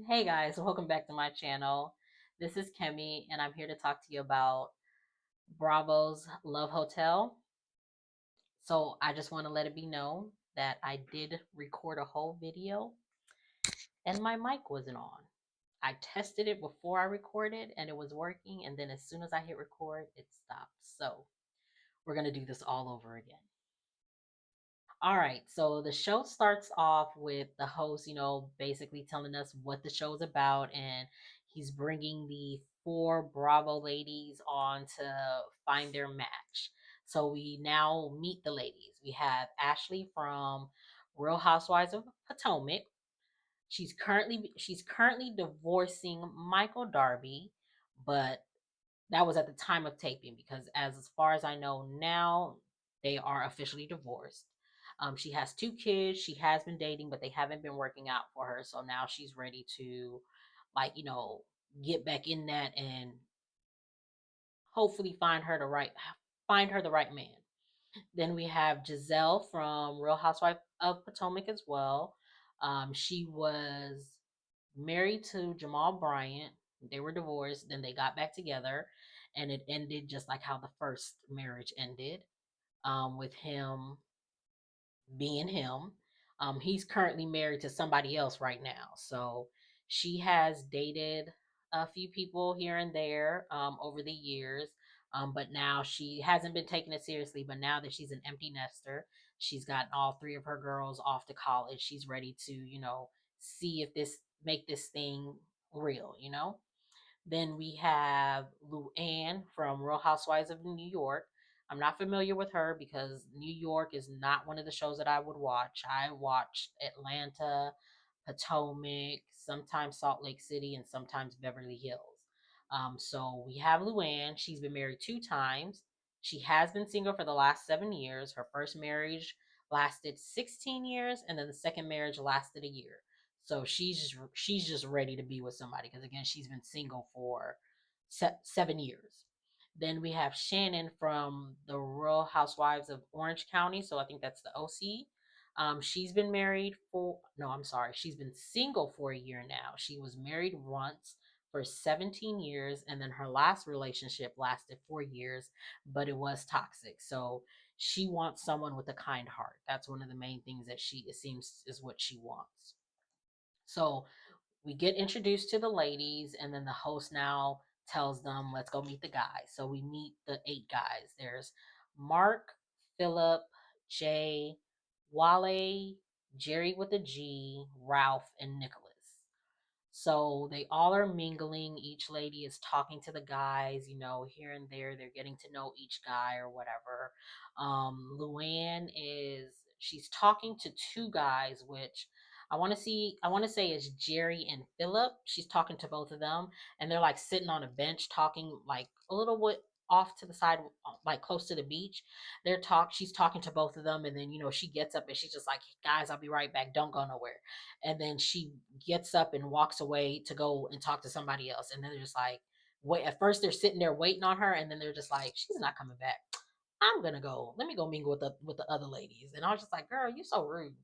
Hey guys, welcome back to my channel. This is Kemi, and I'm here to talk to you about Bravo's Love Hotel. So I just want to let it be known that I did record a whole video and my mic wasn't on. I tested it before I recorded and it was working, and then as soon as I hit record, it stopped. So we're going to do this all over again. All right, so the show starts off with the host, basically telling us what the show's about, and he's bringing the four Bravo ladies on to find their match. So we now meet the ladies. We have Ashley from Real Housewives of Potomac. She's currently divorcing Michael Darby, but that was at the time of taping because as far as I know now, they are officially divorced. She has two kids. She has been dating, but they haven't been working out for her. So now she's ready to, like, get back in that and hopefully find her the right man. Then we have Giselle from Real Housewife of Potomac as well. She was married to Jamal Bryant. They were divorced, then they got back together, and it ended just like how the first marriage ended, with him being him. He's currently married to somebody else right now. So she has dated a few people here and there over the years. But now she hasn't been taking it seriously. But now that she's an empty nester, she's gotten all three of her girls off to college. She's ready to, see if make this thing real. Then we have Luann from Real Housewives of New York. I'm not familiar with her because New York is not one of the shows that I would watch. I watch Atlanta, Potomac, sometimes Salt Lake City, and sometimes Beverly Hills. So we have Luann. She's been married two times. She has been single for the last 7 years. Her first marriage lasted 16 years, and then the second marriage lasted a year. So she's just ready to be with somebody because again she's been single for 7 years. Then we have Shannon from the Real Housewives of Orange County. So I think that's the OC. She's been married for no, I'm sorry, she's been single for a year now. She was married once for 17 years, and then her last relationship lasted 4 years, but it was toxic. So she wants someone with a kind heart. That's one of the main things that it seems is what she wants. So we get introduced to the ladies, and then the host now tells them, let's go meet the guys. So we meet the 8 guys. There's Mark, Philip, Jay, Wale, Jerry with a G, Ralph, and Nicholas. So they all are mingling. Each lady is talking to the guys, here and there. They're getting to know each guy or whatever. Luann she's talking to two guys, which I want to say is Jerry and Philip. She's talking to both of them, and they're like sitting on a bench talking like a little bit off to the side, like close to the beach. She's talking to both of them, and then she gets up and she's just like, guys, I'll be right back, don't go nowhere. And then she gets up and walks away to go and talk to somebody else. And then they're just like, wait, at first they're sitting there waiting on her, and then they're just like, she's not coming back. I'm gonna go. Let me go mingle with the other ladies. And I was just like, girl, you so rude.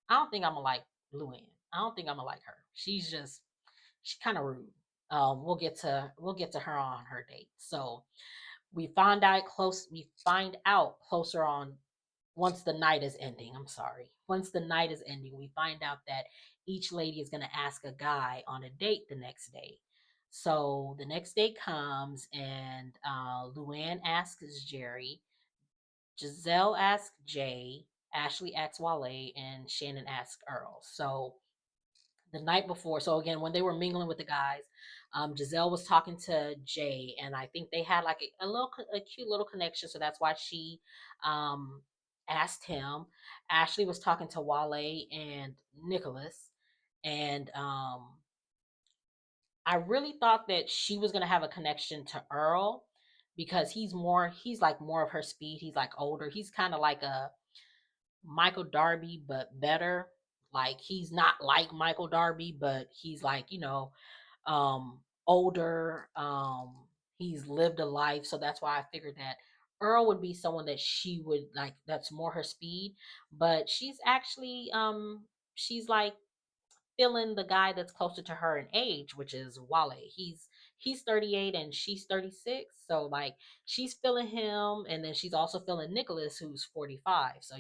I don't think I'm gonna like Luann. I don't think I'm gonna like her. She's kind of rude. We'll get to her on her date. So we find out closer on once the night is ending. I'm sorry. Once the night is ending, we find out that each lady is going to ask a guy on a date the next day. So the next day comes, and Luann asks Jerry, Giselle asks Jay, Ashley asks Wale, and Shannon asks Earl. So the night before, so again, when they were mingling with the guys, Giselle was talking to Jay, and I think they had like a cute little connection. So that's why she um, asked him. Ashley was talking to Wale and Nicholas, and I really thought that she was gonna have a connection to Earl because he's like more of her speed. He's like older. He's kind of like a Michael Darby, but better. Like he's not like Michael Darby, but he's like, older. He's lived a life. So that's why I figured that Earl would be someone that she would like, that's more her speed. But she's actually she's like feeling the guy that's closer to her in age, which is Wale. He's 38 and she's 36. So like she's feeling him, and then she's also feeling Nicholas, who's 45. So,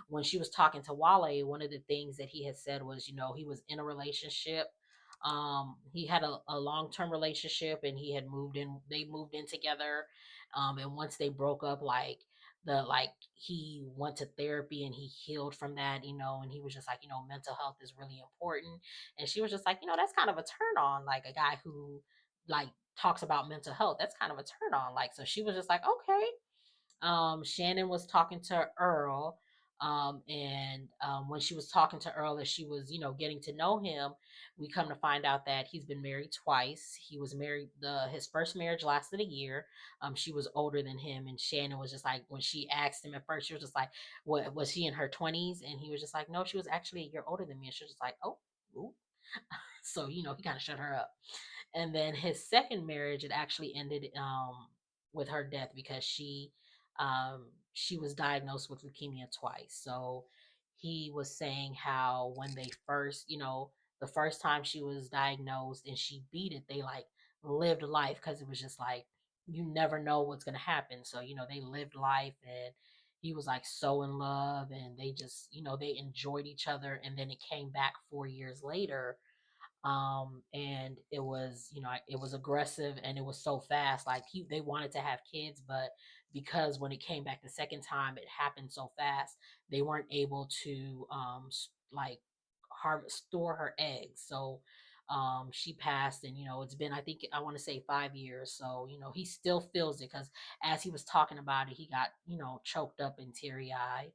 when she was talking to Wale, one of the things that he had said was, he was in a relationship. He had a long-term relationship, and they moved in together. And once they broke up, he went to therapy and he healed from that, and he was just like, mental health is really important. And she was just like, that's kind of a turn on, like a guy who like talks about mental health. That's kind of a turn on. Like, so she was just like, okay. Shannon was talking to Earl. And when she was talking to Earl, as she was, getting to know him, we come to find out that he's been married twice. He was married, his first marriage lasted a year. She was older than him, and Shannon was just like, when she asked him at first, she was just like, what was she in her 20s? And he was just like, no, she was actually a year older than me. And she was just like, oh, ooh. So, he kind of shut her up. And then his second marriage, it actually ended with her death because she was diagnosed with leukemia twice. So he was saying how when they first, the first time she was diagnosed and she beat it, they like lived life, because it was just like you never know what's gonna happen. So, they lived life, and he was like so in love, and they just, they enjoyed each other. And then it came back 4 years later, and it was aggressive, and it was so fast. Like they wanted to have kids, but because when it came back the second time, it happened so fast, they weren't able to like store her eggs. So she passed, and it's been, I think, I want to say 5 years. So he still feels it, because as he was talking about it, he got choked up and teary eyed.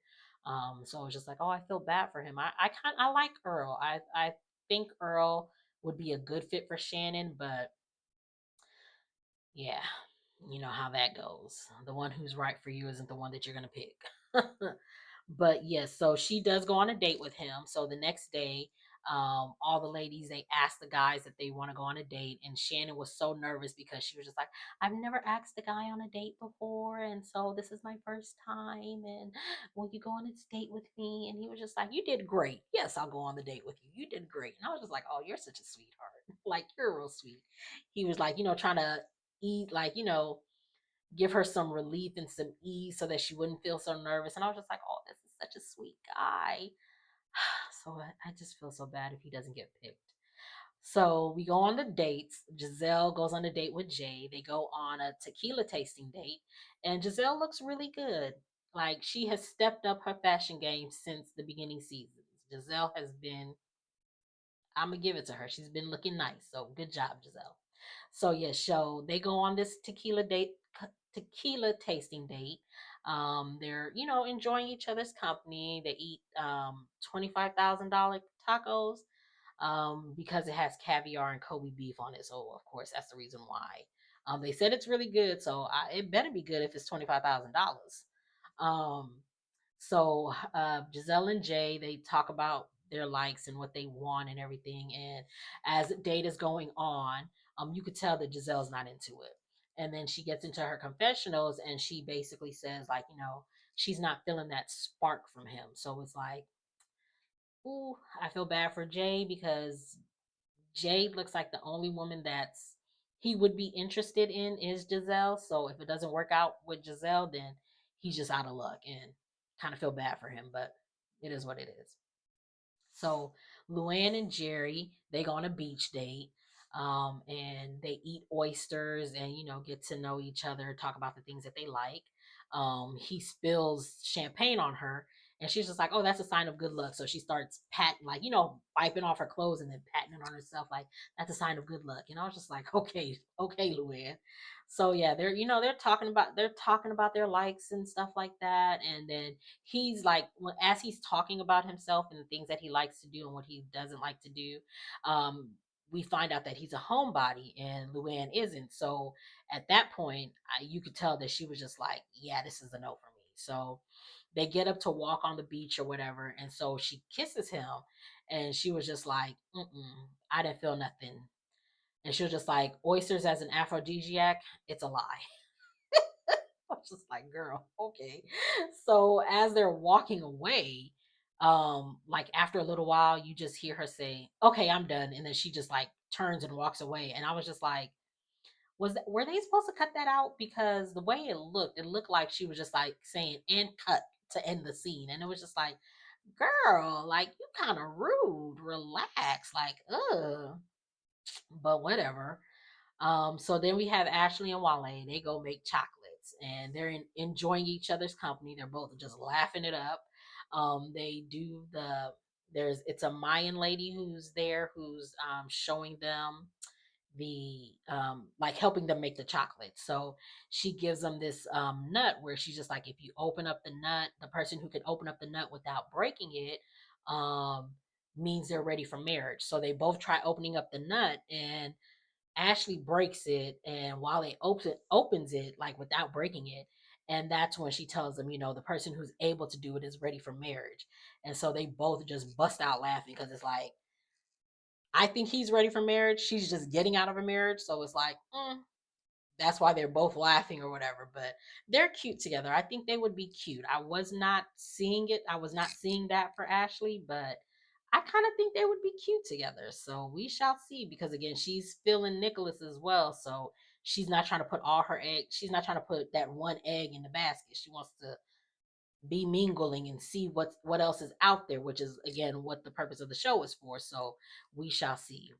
So it was just like, oh, I feel bad for him. I like Earl. I think Earl would be a good fit for Shannon, but yeah, you know how that goes. The one who's right for you isn't the one that you're going to pick. But yes, so she does go on a date with him. So the next day, all the ladies, they ask the guys that they want to go on a date, and Shannon was so nervous because she was just like, I've never asked a guy on a date before, and so this is my first time, and will you go on this date with me? And he was just like, you did great. Yes, I'll go on the date with you. You did great. And I was just like, oh, you're such a sweetheart. Like, you're real sweet. He was like, trying to eat, like, give her some relief and some ease so that she wouldn't feel so nervous. And I was just like, oh, this is such a sweet guy. So I just feel so bad if he doesn't get picked. So we go on the dates. Giselle goes on a date with Jay. They go on a tequila tasting date, and Giselle looks really good. Like, she has stepped up her fashion game since the beginning seasons. Giselle has been, I'm gonna give it to her. She's been looking nice. So good job, Giselle. So yeah, so they go on this tequila tasting date. They're enjoying each other's company. They eat $25,000 tacos because it has caviar and Kobe beef on it. So of course that's the reason why. They said it's really good, so it better be good if it's $25,000. Um, so Giselle and Jay, they talk about their likes and what they want and everything. And as the date is going on, you could tell that Giselle's not into it. And then she gets into her confessionals, and she basically says, like, she's not feeling that spark from him. So it's like, ooh, I feel bad for Jay, because Jade looks like the only woman that's he would be interested in is Giselle. So if it doesn't work out with Giselle, then he's just out of luck, and kind of feel bad for him, but it is what it is. So Luann and Jerry, they go on a beach date. And they eat oysters and get to know each other, talk about the things that they like. He spills champagne on her, and she's just like, oh, that's a sign of good luck. So she starts patting, like, wiping off her clothes and then patting it on herself, like that's a sign of good luck. And I was just like, okay, okay, Luann. So yeah, they're talking about their likes and stuff like that. And then he's like, as he's talking about himself and the things that he likes to do and what he doesn't like to do, um, we find out that he's a homebody and Luann isn't. So at that point, you could tell that she was just like, yeah, this is a no for me. So they get up to walk on the beach or whatever, and so she kisses him, and she was just like, I didn't feel nothing. And she was just like, oysters as an aphrodisiac, it's a lie. I was just like, girl, okay. So as they're walking away, like after a little while, you just hear her say, "Okay, I'm done," and then she just like turns and walks away. And I was just like, were they supposed to cut that out? Because the way it looked like she was just like saying "and cut" to end the scene, and it was just like, girl, like you kind of rude. Relax, like, ugh. But whatever. So then we have Ashley and Wale. They go make chocolates, and they're enjoying each other's company. They're both just laughing it up. They do the there's it's a Mayan lady who's there who's showing them the like helping them make the chocolate. So she gives them this nut where she's just like, if you open up the nut, the person who can open up the nut without breaking it um means they're ready for marriage. So they both try opening up the nut, and Ashley breaks it, and while they opens it like without breaking it, and that's when she tells them, the person who's able to do it is ready for marriage. And so they both just bust out laughing because it's like, I think he's ready for marriage. She's just getting out of a marriage, so it's like, that's why they're both laughing or whatever. But they're cute together. I think they would be cute. I was not seeing it. I was not seeing that for Ashley, but I kind of think they would be cute together. So we shall see. Because again, she's feeling Nicholas as well. So she's not trying to put all her eggs. She's not trying to put that one egg in the basket. She wants to be mingling and see what else is out there, which is again what the purpose of the show is for. So we shall see.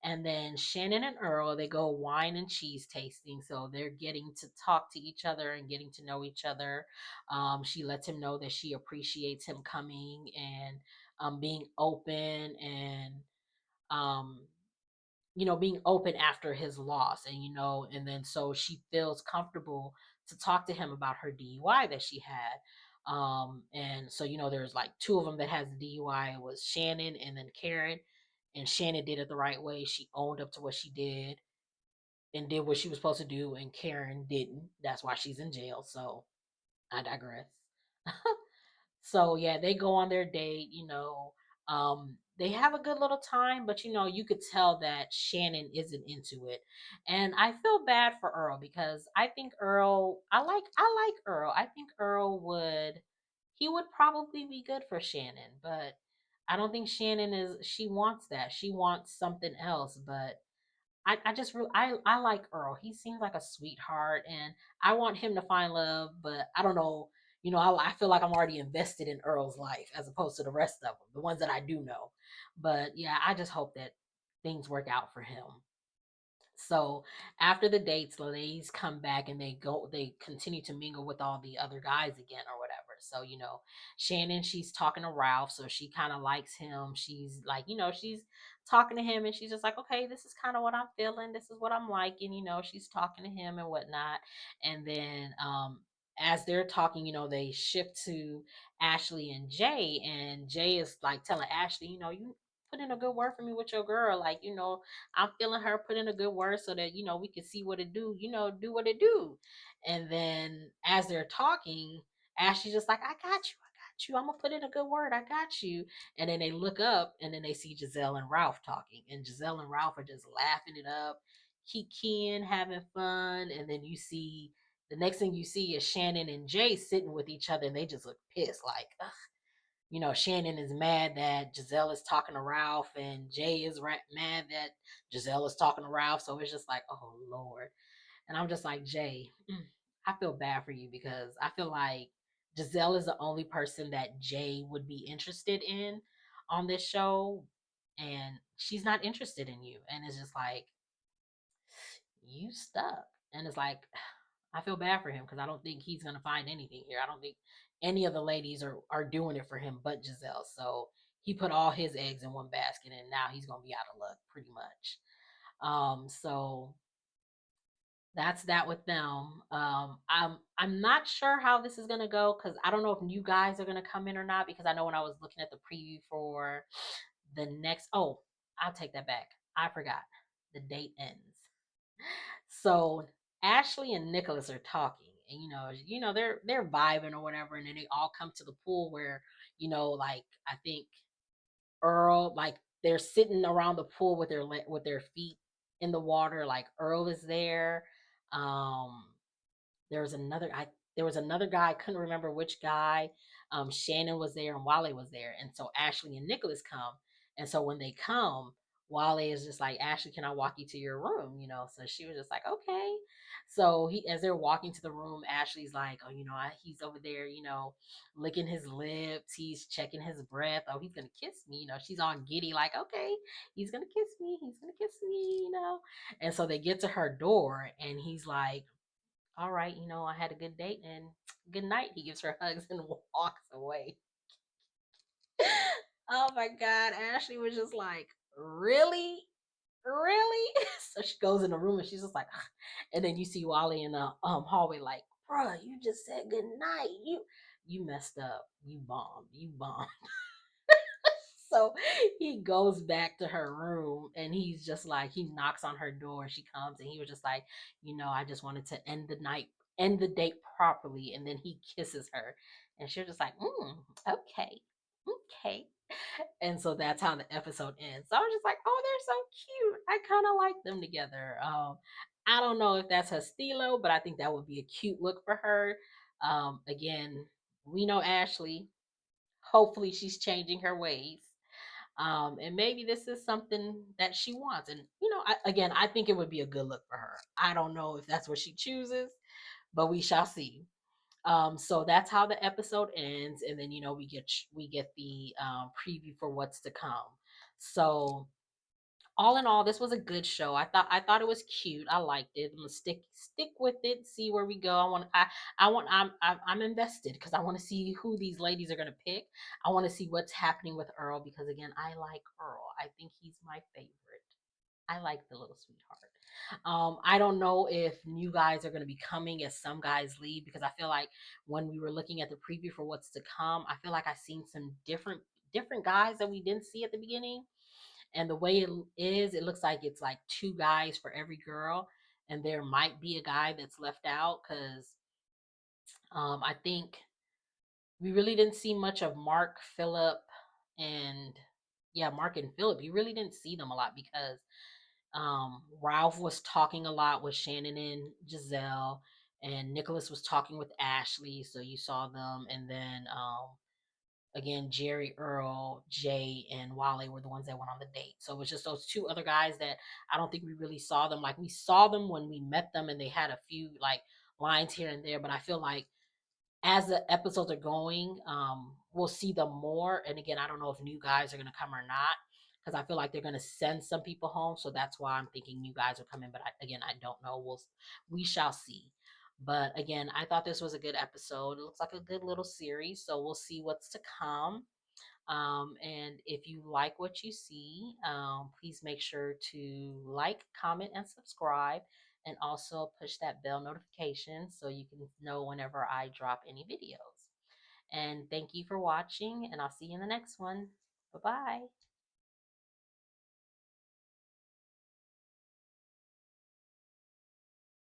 And then Shannon and Earl, they go wine and cheese tasting. So they're getting to talk to each other and getting to know each other. She lets him know that she appreciates him coming and being open and, um, being open after his loss. And then so she feels comfortable to talk to him about her DUI that she had. And so, there's like two of them that has the DUI. It was Shannon and then Karen, and Shannon did it the right way. She owned up to what she did and did what she was supposed to do, and Karen didn't. That's why she's in jail. So I digress. So yeah, they go on their date. They have a good little time, but you could tell that Shannon isn't into it. And I feel bad for Earl because I think I like Earl. I think Earl would probably be good for Shannon, but I don't think she wants that. She wants something else. But I just really I like Earl. He seems like a sweetheart, and I want him to find love. But I don't know. I feel like I'm already invested in Earl's life as opposed to the rest of them, the ones that I do know. But yeah, I just hope that things work out for him. So after the dates, the ladies come back and they continue to mingle with all the other guys again or whatever. So, Shannon, she's talking to Ralph, so she kind of likes him. She's like, she's talking to him and she's just like, okay, this is kind of what I'm feeling. This is what I'm liking. She's talking to him and whatnot. And then, as they're talking, they shift to Ashley and Jay, and Jay is like telling Ashley, you put in a good word for me with your girl. Like, I'm feeling her put in a good word so that we can see what it do. Do what it do. And then as they're talking, Ashley's just like, I got you. I got you. I'm gonna put in a good word. I got you. And then they look up and then they see Giselle and Ralph talking. And Giselle and Ralph are just laughing it up, kikiing, having fun. And then the next thing you see is Shannon and Jay sitting with each other and they just look pissed, like, ugh. Shannon is mad that Giselle is talking to Ralph, and Jay is mad that Giselle is talking to Ralph. So it's just like, oh Lord. And I'm just like, Jay, I feel bad for you because I feel like Giselle is the only person that Jay would be interested in on this show, and she's not interested in you. And it's just like, you stuck. And it's like, I feel bad for him because I don't think he's gonna find anything here. I don't think any of the ladies are doing it for him but Giselle. So he put all his eggs in one basket and now he's gonna be out of luck pretty much. So that's that with them. I'm not sure how this is gonna go because I don't know if you guys are gonna come in or not, because I know when I was looking at the preview for the next, oh, I'll take that back. I forgot. The date ends. So Ashley and Nicholas are talking, and they're vibing or whatever, and then they all come to the pool where like I think Earl, like they're sitting around the pool with their feet in the water. Like Earl is there. Um, there's another. there was another guy, I couldn't remember which guy. Shannon was there and Wale was there. And so Ashley and Nicholas come. And so when they come, Wale is just like, Ashley, can I walk you to your room? So she was just like, okay. So as they're walking to the room, Ashley's like, oh, he's over there, licking his lips. He's checking his breath. Oh, he's going to kiss me. She's all giddy, like, okay, he's going to kiss me. He's going to kiss me. And so they get to her door and he's like, all right, I had a good date and good night. He gives her hugs and walks away. Oh my God. Ashley was just like, really? Really? So she goes in the room and she's just like, "Ugh." And then you see Wally in the hallway like, bruh, you just said good night. You messed up. You bombed. You bombed. So he goes back to her room and he's just like, he knocks on her door. She comes and he was just like, I just wanted to end the date properly. And then he kisses her. And she was just like, okay, okay. And so that's how the episode ends. So I was just like, oh, they're so cute. I kind of like them together. I don't know if that's her stilo, but I think that would be a cute look for her. Again, we know Ashley. Hopefully she's changing her ways, and maybe this is something that she wants. And I think it would be a good look for her. I don't know if that's what she chooses, but we shall see. So that's how the episode ends, and then we get the preview for what's to come. So all in all, this was a good show. I thought it was cute. I liked it. I'm gonna stick with it. See where we go. I'm invested because I want to see who these ladies are gonna pick. I want to see what's happening with Earl because again, I like Earl. I think he's my favorite. I like the little sweetheart. I don't know if new guys are going to be coming as some guys leave because I feel like when we were looking at the preview for what's to come, I feel like I seen some different guys that we didn't see at the beginning. And the way it is, it looks like it's like two guys for every girl, and there might be a guy that's left out because I think we really didn't see much of Mark, Philip, and yeah, Mark and Philip. You really didn't see them a lot because Ralph was talking a lot with Shannon and Giselle, and Nicholas was talking with Ashley. So you saw them, and then again, Jerry, Earl, Jay, and Wale were the ones that went on the date. So it was just those two other guys that I don't think we really saw them. Like we saw them when we met them, and they had a few like lines here and there. But I feel like as the episodes are going, we'll see them more. And again, I don't know if new guys are going to come or not because I feel like they're going to send some people home. So that's why I'm thinking new guys will come in. But again, I don't know. We shall see. But again, I thought this was a good episode. It looks like a good little series. So we'll see what's to come. And if you like what you see, please make sure to like, comment, and subscribe. And also push that bell notification so you can know whenever I drop any videos. And thank you for watching, and I'll see you in the next one. Bye bye.